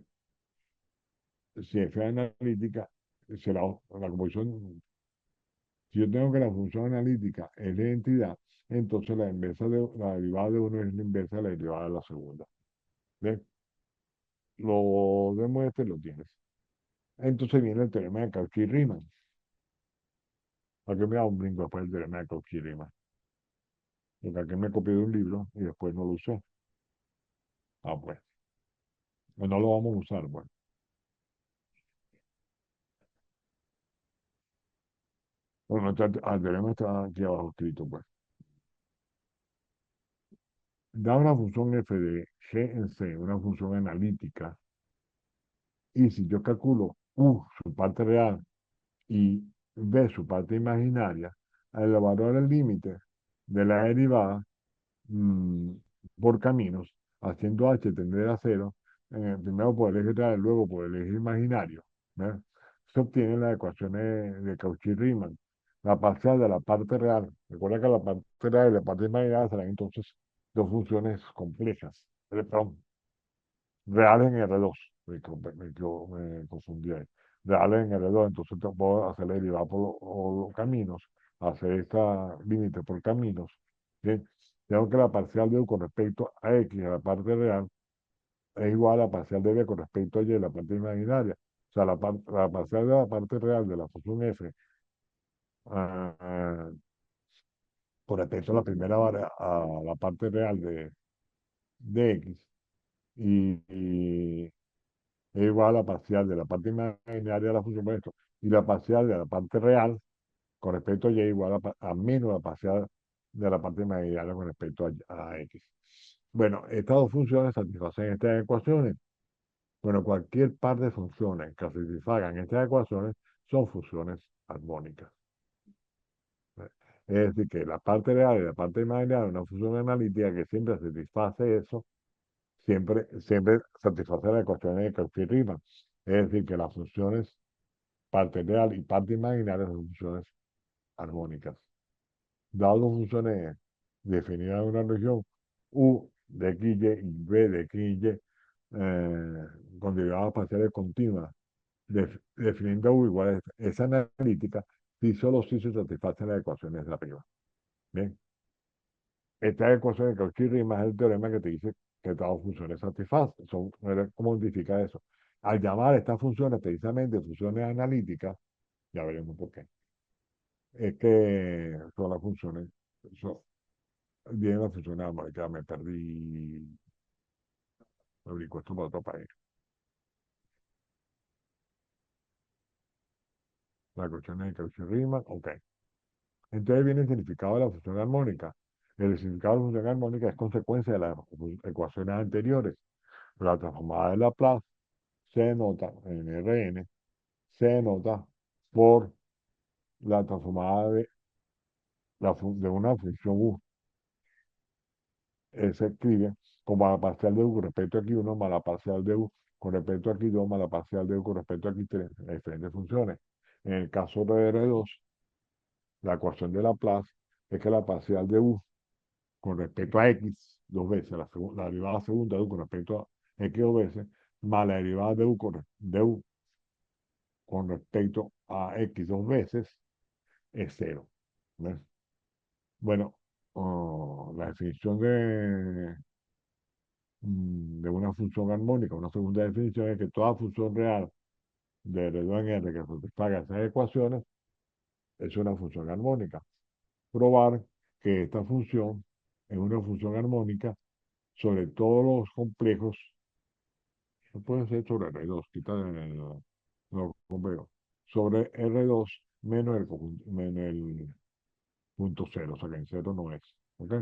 Si F es analítica, será la composición. Si yo tengo que la función analítica es de identidad, entonces la derivada de uno es la inversa de la derivada de la segunda. ¿Ves? Lo demuestres, lo tienes. Entonces viene el teorema de Cauchy-Riemann. Aquí me da un brinco después del teorema de Cauchy-Riemann. Porque aquí me copié de un libro y después no lo usé. Ah, pues. Pues no lo vamos a usar, bueno. Bueno, el teorema está aquí abajo escrito, pues. Da una función f de g en c, una función analítica, y si yo calculo u, su parte real, y b, su parte imaginaria, al evaluar el límite de la derivada mm, por caminos, haciendo h tender a cero, primero por el eje real, luego por el eje imaginario, ¿ves? Se obtienen las ecuaciones de Cauchy-Riemann. La parcial de la parte real. Recuerda que la parte real y la parte imaginaria serán entonces dos funciones complejas. Perdón, reales en R2. Me confundí ahí. Reales en R2, entonces te puedo hacer la derivada por los caminos, hacer esta límite por caminos. Bien, tengo que la parcial de U con respecto a X, a la parte real, es igual a la parcial de B con respecto a Y, la parte imaginaria. O sea, la parcial de la parte real de la función F ah, ah, con respecto a la a la parte real de X y es igual a la parcial de la parte imaginaria de la función por esto, y la parcial de la parte real con respecto a y igual a menos la parcial de la parte imaginaria con respecto a x. Bueno, estas dos funciones satisfacen estas ecuaciones. Bueno, cualquier par de funciones que satisfagan estas ecuaciones son funciones armónicas. Es decir, que la parte real y la parte imaginaria de una función analítica que siempre satisface eso, siempre satisface las ecuaciones de Cauchy-Riemann. Es decir, que las funciones parte real y parte imaginaria son funciones armónicas. Dado dos funciones definidas en una región, U de x, y y B de x, y, con derivadas parciales continuas, definiendo U igual a esa analítica, si solo si se satisfacen las ecuaciones de arriba. Bien, esta ecuación de Cauchy-Riemann es el teorema que te dice que todas funciones satisfacen. ¿Cómo identifica eso? Al llamar a estas funciones precisamente funciones analíticas, ya veremos por qué. Es que son las funciones, son, vienen las funciones armónicas, me perdí, me brinco esto para otro país. La cuestión de Cauchy-Riemann, ok. Entonces viene el significado de la función armónica. El significado de la función armónica es consecuencia de las ecuaciones anteriores. La transformada de Laplace se denota en Rn, se denota por la transformada de una función U se escribe como la parcial de U con respecto a aquí 1 más la parcial de U con respecto a aquí 2 más la parcial de U con respecto a aquí 3, las diferentes funciones. En el caso de R2, la ecuación de Laplace es que la parcial de U con respecto a X dos veces, la derivada segunda de U con respecto a X dos veces, más la derivada de U con respecto a X dos veces, es cero. ¿Ves? Bueno, la definición de una función armónica, una segunda definición es que toda función real de R2 en R que satisfaga esas ecuaciones es una función armónica. Probar que esta función es una función armónica sobre todos los complejos, no puede ser sobre R2, quita los complejos, sobre R2 menos el punto cero, o sea que en cero no es. ¿Ok?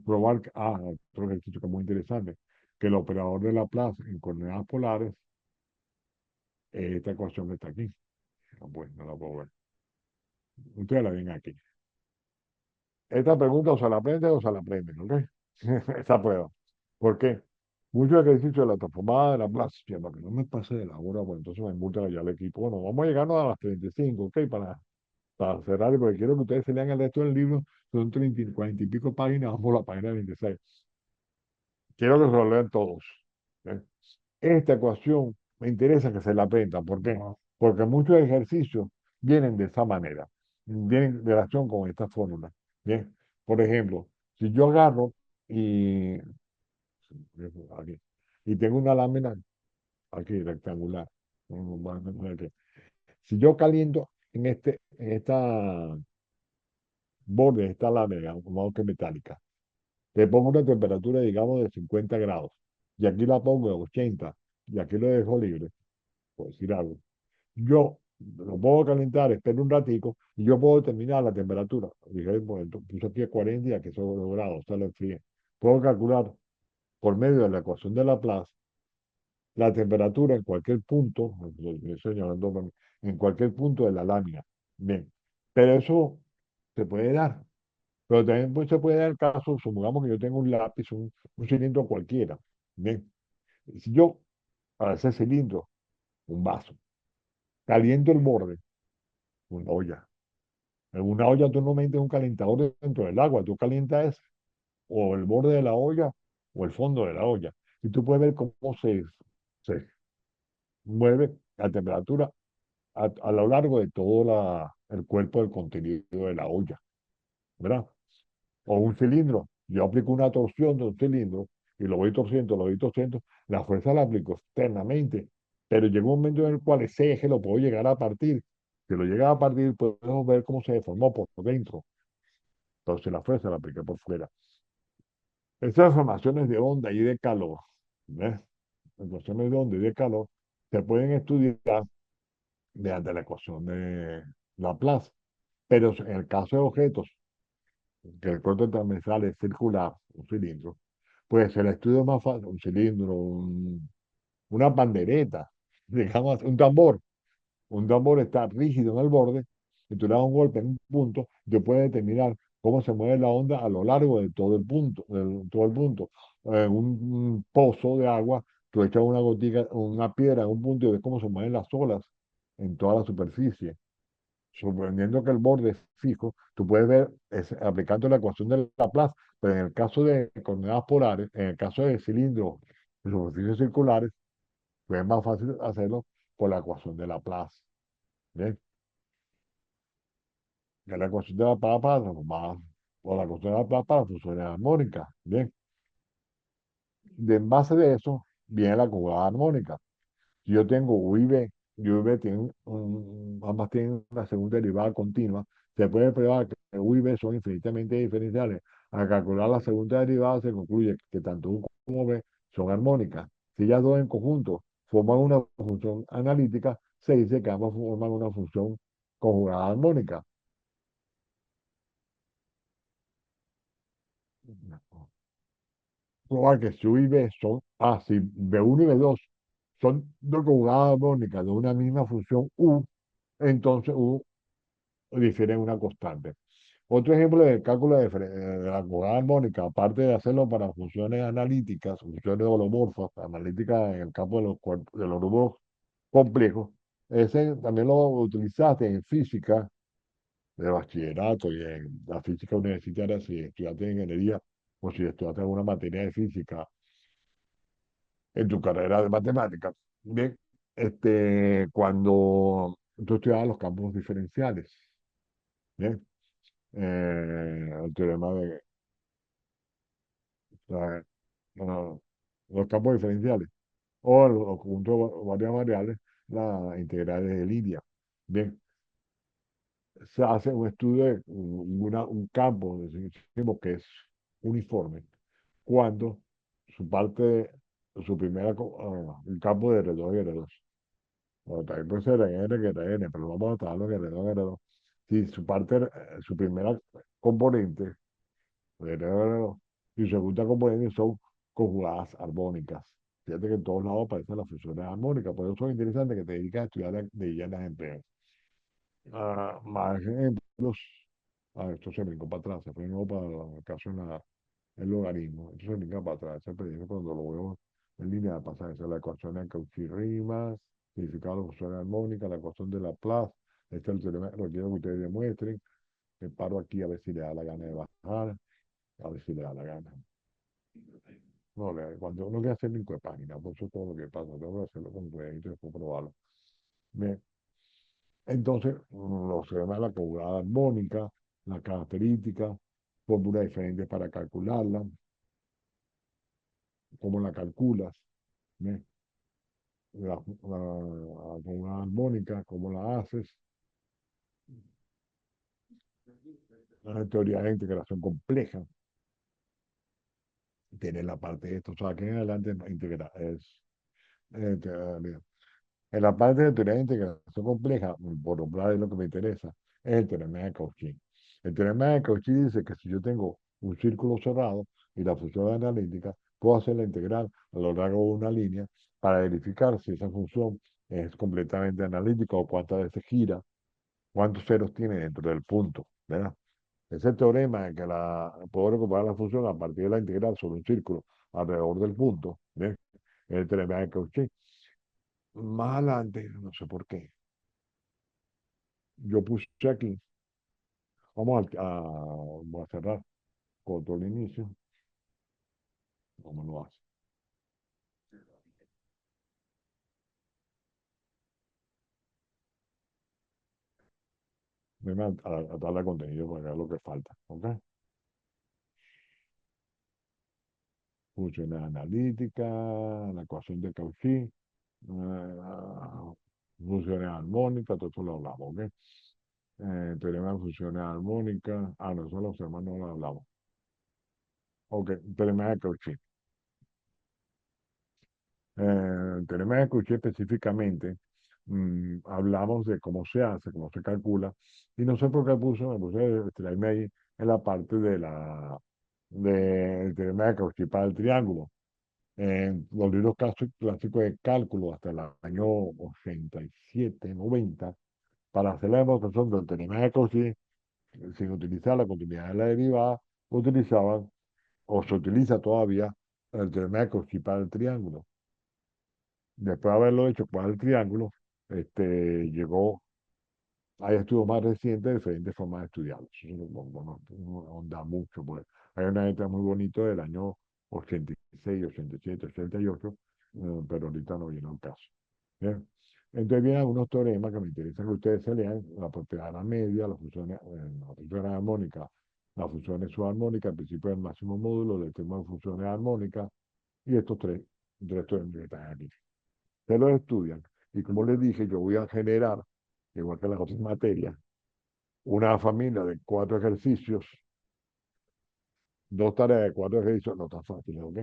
Probar que, otro ejercicio que es muy interesante, que el operador de Laplace en coordenadas polares es esta ecuación que está aquí. No, pues, no la puedo ver. Ustedes la ven aquí. Esta pregunta o se la aprenden, ¿ok? Esta prueba. ¿Por qué? Muchos ejercicios de la transformada de Laplace, que para que no me pase de la hora, pues entonces me multa ya el equipo. Bueno, vamos a llegarnos a las 35, ¿ok? Para cerrar, porque quiero que ustedes se lean el resto del libro, son 30, 40 y pico páginas, vamos a la página 26. Quiero que se lo lean todos. ¿Ok? Esta ecuación me interesa que se la aprendan. ¿Por qué? Porque muchos ejercicios vienen de esa manera, vienen de relación con esta fórmula. Bien, por ejemplo, si yo agarro y, aquí, y tengo una lámina aquí rectangular, si yo caliento en esta borde de esta lámina, vamos que metálica, le pongo una temperatura, digamos, de 50 grados, y aquí la pongo de 80, y aquí lo dejo libre, por decir algo. Yo lo puedo calentar, espero un ratico y yo puedo determinar la temperatura. Dije, bueno, puse aquí a 40 y aquí son grados, está lo enfríe. Puedo calcular por medio de la ecuación de Laplace la temperatura en cualquier punto, estoy señalando, en cualquier punto de la lámina. Bien, pero eso se puede dar. Pero también pues, se puede dar el caso, supongamos que yo tengo un lápiz, un cilindro cualquiera. Bien, si yo, para ese cilindro, un vaso, caliento el borde, una olla. En una olla tú no metes un calentador dentro del agua, tú calientas o el borde de la olla o el fondo de la olla. Y tú puedes ver cómo se mueve la temperatura a lo largo de todo el cuerpo del contenido de la olla, ¿verdad? O un cilindro. Yo aplico una torsión de un cilindro y lo voy torciendo, la fuerza la aplico externamente, pero llega un momento en el cual ese eje lo puedo llegar a partir. Si lo llega a partir, podemos ver cómo se deformó por dentro. Entonces la fuerza la apliqué por fuera. Estas formaciones de onda y de calor, ¿ves? Las formaciones de onda y de calor se pueden estudiar mediante la ecuación de Laplace. Pero en el caso de objetos, que el corte transversal es circular, un cilindro, pues el estudio es más fácil, un cilindro, una pandereta, digamos, un tambor. Un tambor está rígido en el borde y tú le das un golpe en un punto, y puedes determinar cómo se mueve la onda a lo largo de todo el punto, todo el punto. En un pozo de agua, tú echas una gotica, una piedra en un punto y ves cómo se mueven las olas en toda la superficie. Sorprendiendo que el borde es fijo, tú puedes ver aplicando la ecuación de Laplace, pero en el caso de coordenadas polares, en el caso de cilindros de superficies circulares, pues es más fácil hacerlo por la ecuación de Laplace. ¿Bien? Que la ecuación de Laplace para transformar, o la ecuación de Laplace para funciones armónicas. Bien, en base de eso viene la conjugada armónica. Si yo tengo U y B, y U y B tienen ambas tienen una segunda derivada continua, se puede probar que U y B son infinitamente diferenciales. Al calcular la segunda derivada se concluye que tanto U como B son armónicas. Si ellas dos en conjunto forman una función analítica, se dice que ambas forman una función conjugada armónica. Probar que si U y B son, si B1 y B2 son dos conjugadas armónicas de una misma función U, entonces U difiere en una constante. Otro ejemplo de cálculo de la jugada armónica, aparte de hacerlo para funciones analíticas, funciones holomorfas, analíticas en el campo de los cuerpos, de los números complejos, ese también lo utilizaste en física de bachillerato y en la física universitaria si estudiaste ingeniería o si estudiaste alguna materia de física en tu carrera de matemáticas. Bien, cuando tú estudiabas los campos diferenciales, bien, el teorema de la- la- los campos diferenciales o los conjuntos de varias variables, las integrales de línea. Bien, se hace un estudio de un campo, decimos que es uniforme, cuando su parte, su primera, un campo de R2 y R2. Bueno, también puede ser en R que en N, pero vamos a trabajarlo en R2 y R2. Si su parte, su primera componente de R2 y su segunda componente son conjugadas armónicas. Fíjate que en todos lados aparecen las funciones armónicas, por eso es interesante que te dediques a estudiar de ellas las empleas. Más ejemplos. Esto se brincó para atrás, se fue de nuevo para el caso en el logaritmo. Esto se brinca para atrás. Ese pedazo cuando lo veo en línea de pasaje, esa es la ecuación de Cauchy-Riemann, significado de la función armónica, la ecuación de Laplace. Este es el teorema que quiero que ustedes demuestren. Me paro aquí a ver si le da la gana de bajar, a ver si le da la gana. No, cuando uno quiere hacer 5 páginas, por eso es todo lo que pasa. Tengo que hacerlo con cuidadito y después probarlo. Bien. Entonces, los teoremas de la conjugada armónica, las características, fórmulas diferentes para calcularla, cómo la calculas, ¿ves? La conjugada armónica, cómo la haces, la teoría de integración compleja, tiene la parte de esto, o sea, que en adelante no integra, teoría. En la parte de teoría de integración compleja, por nombrar es lo que me interesa, es el teorema de Cauchy. El teorema de Cauchy dice que si yo tengo un círculo cerrado y la función analítica, puedo hacer la integral a lo largo de una línea para verificar si esa función es completamente analítica o cuántas veces gira, cuántos ceros tiene dentro del punto, ¿verdad? Ese teorema de que puedo recuperar la función a partir de la integral sobre un círculo alrededor del punto, ¿ves? Es el teorema de Cauchy. Más adelante, no sé por qué, yo puse aquí, voy a cerrar con todo el inicio, ¿cómo lo hace? Déjame a darle contenido para ver lo que falta, ¿ok? Funciones analíticas, la ecuación de Cauchy, funciones armónicas, todo eso lo hablamos, ¿ok? Teorema de funciones armónicas, no, eso los hermanos no lo hablamos. Ok, teorema de Cauchy. El teorema de Cauchy específicamente, hablamos de cómo se hace, cómo se calcula, y no sé por qué me puse a distraerme ahí en la parte del teorema de Cauchy para el triángulo. En los libros clásicos de cálculo hasta el año 87, 90, para hacer la demostración del teorema de Cauchy, sin utilizar la continuidad de la derivada, utilizaban, o se utiliza todavía, el teorema de Cauchy para el triángulo. Después de haberlo hecho para el triángulo, llegó, hay estudios más recientes de diferentes formas de estudiarlo. Eso no onda mucho, pues. Hay una letra muy bonito del año 86, 87, 88, pero ahorita no viene al caso. Bien. Entonces vienen algunos teoremas que me interesan que ustedes se lean: la propiedad de la media, la función armónica, las funciones subarmónicas, el principio del máximo módulo, el tema de funciones armónicas, y estos tres teoremas que están aquí. Se los estudian. Y como les dije, yo voy a generar, igual que las otras materias, una familia de 4 ejercicios, 2 tareas de 4 ejercicios, no tan fáciles, ¿ok?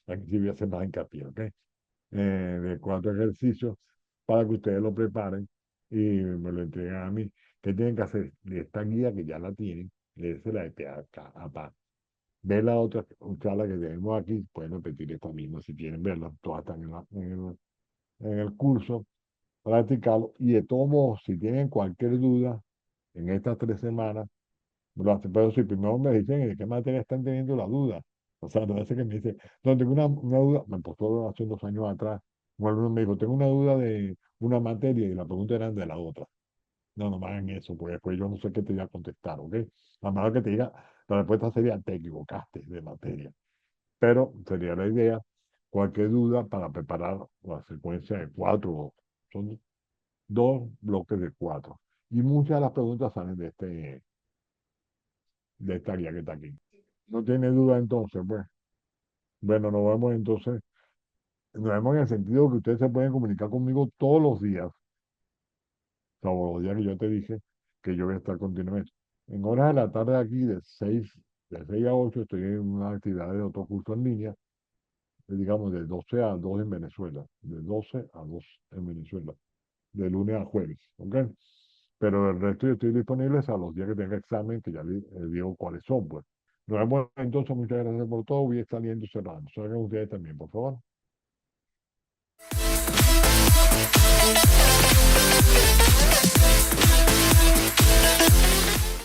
Aquí sí voy a hacer más hincapié, ¿ok? De 4 ejercicios para que ustedes lo preparen y me lo entreguen a mí. ¿Qué tienen que hacer? De esta guía que ya la tienen, leérsela de pe a pa. Ver la otra charla que tenemos aquí, pueden repetir esta misma si quieren verla, todas están en el curso, practicarlo. Y de todos modos, si tienen cualquier duda en estas 3 semanas, Pero si primero me dicen de qué materia están teniendo la duda. O sea, no hace que me dice, no, tengo una duda, me pasó hace 2 años atrás, un alumno me dijo, tengo una duda de una materia y la pregunta era de la otra. No, no me hagan eso, porque después yo no sé qué te voy a contestar, ¿ok? A menos que te diga, la respuesta sería, te equivocaste de materia. Pero sería la idea, cualquier duda para preparar la secuencia de cuatro, son 2 bloques de 4. Y muchas de las preguntas salen de esta guía que está aquí. No tiene duda entonces, pues. Bueno, nos vemos entonces. Nos vemos en el sentido que ustedes se pueden comunicar conmigo todos los días, todos los días que yo te dije que yo voy a estar continuamente. En horas de la tarde aquí, de seis a 8 estoy en una actividad de otro curso en línea, digamos de 12 a 2 en Venezuela, de 12 a 2 en Venezuela, de lunes a jueves, ¿ok? Pero el resto yo estoy disponible a los días que tenga examen, que ya les digo cuáles son, pues. Nos vemos entonces, muchas gracias por todo, voy a estar saliendo cerrando. Salgan ustedes también, por favor.